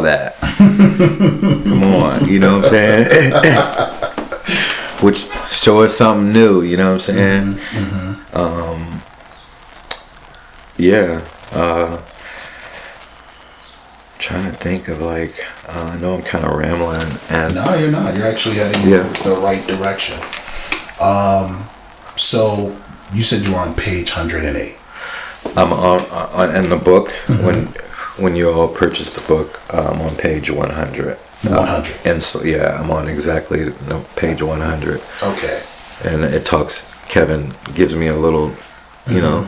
that. Come on, you know what I'm saying? Which show us something new, you know what I'm saying? Yeah. Trying to think of like, I know I'm kind of rambling. And no, you're not. You're actually heading in the right direction. So you said you were on page 108. I'm on in the book when you all purchase the book. I'm on page 100. 100. And so I'm on exactly page 100. Okay. And it talks. Kevin gives me a little, you know.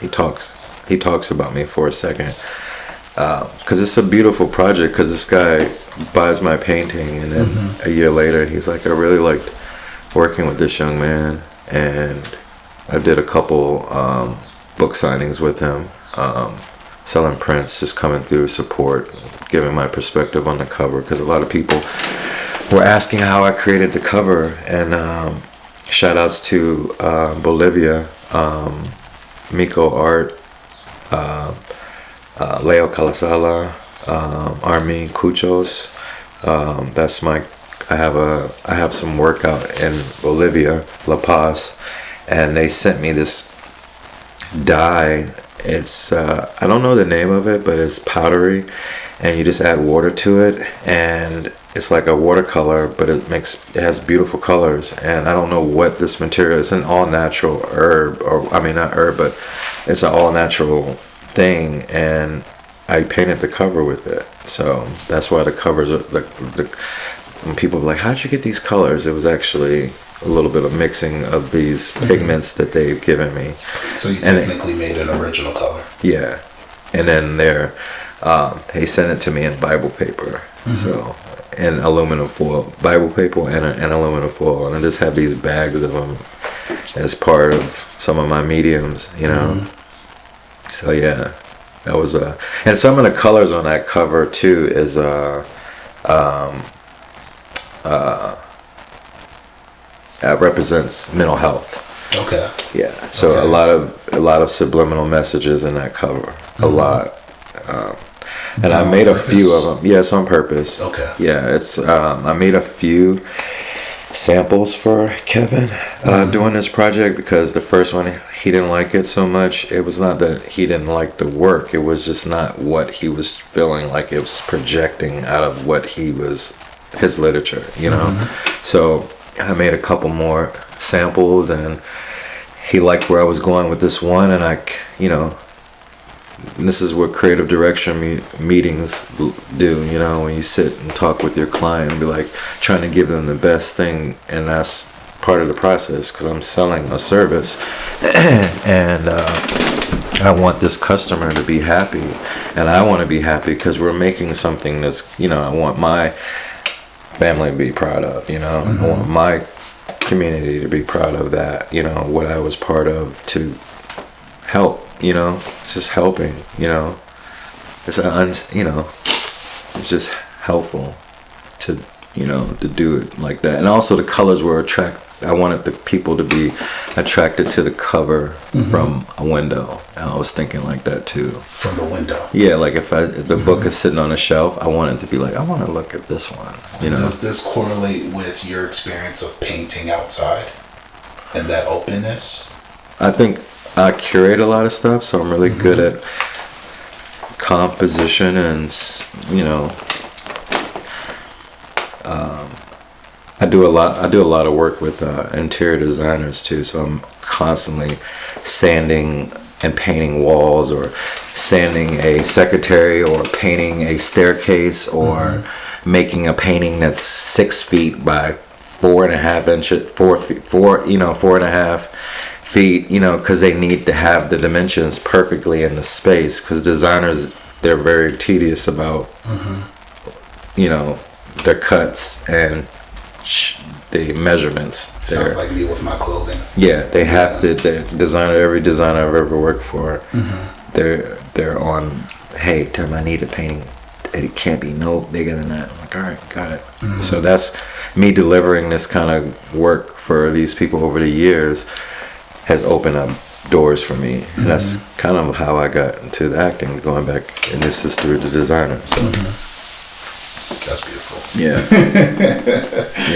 He talks about me for a second, because it's a beautiful project. Because this guy buys my painting, and then a year later, he's like, "I really liked working with this young man," and I did a couple book signings with him, selling prints, just coming through support, giving my perspective on the cover. Because a lot of people were asking how I created the cover, and shout outs to Bolivia, Miko Art. Leo Calasala, Army Cuchos. That's my. I have some work out in Bolivia, La Paz, and they sent me this dye. It's I don't know the name of it, but it's powdery, and you just add water to it, and it's like a watercolor, but it has beautiful colors. And I don't know what this material is. An all natural herb, or I mean not herb, but it's an all natural thing, and I painted the cover with it. So that's why the covers are when people are like, how'd you get these colors? It was actually a little bit of mixing of these pigments that they've given me. So you technically made an original color. Yeah. And then they sent it to me in Bible paper. So in aluminum foil, Bible paper and aluminum foil, and I just have these bags of them as part of some of my mediums, you know. So yeah, that was and some of the colors on that cover too is represents mental health. Okay. Yeah. So a lot of subliminal messages in that cover. A lot. And I made a few of them. Yes, on purpose. Okay. Yeah, it's I made a few samples for Kevin doing this project, because the first one he didn't like it so much. It was not that he didn't like the work, it was just not what he was feeling like. It was projecting out of what his literature, you know. So I made a couple more samples, and he liked where I was going with this one, and and this is what creative direction meetings do, you know, when you sit and talk with your client and be like trying to give them the best thing, and that's part of the process, because I'm selling a service and I want this customer to be happy, and I want to be happy because we're making something that's, I want my family to be proud of, I want my community to be proud of that, what I was part of to help. It's just helping, it's it's just helpful to do it like that. And also the colors were I wanted the people to be attracted to the cover from a window. And I was thinking like that too. From the window? Yeah, like if the book is sitting on a shelf, I want it to be like, I want to look at this one, Does this correlate with your experience of painting outside and that openness? I think I curate a lot of stuff, so I'm really good at composition, and I do a lot of work with interior designers too. So I'm constantly sanding and painting walls, or sanding a secretary, or painting a staircase, or making a painting that's 6 feet by 4.5 inches, 4 feet, 4.5 feet, because they need to have the dimensions perfectly in the space, because designers, they're very tedious about their cuts and the measurements. Sounds like me with my clothing. Yeah, they have to. Every designer I've ever worked for, they're on, hey Tim, I need a painting, it can't be no bigger than that. I'm like, all right, got it. So that's me delivering this kind of work for these people over the years, has opened up doors for me. And that's kind of how I got into the acting, going back, and this is through the designer. So That's beautiful. yeah.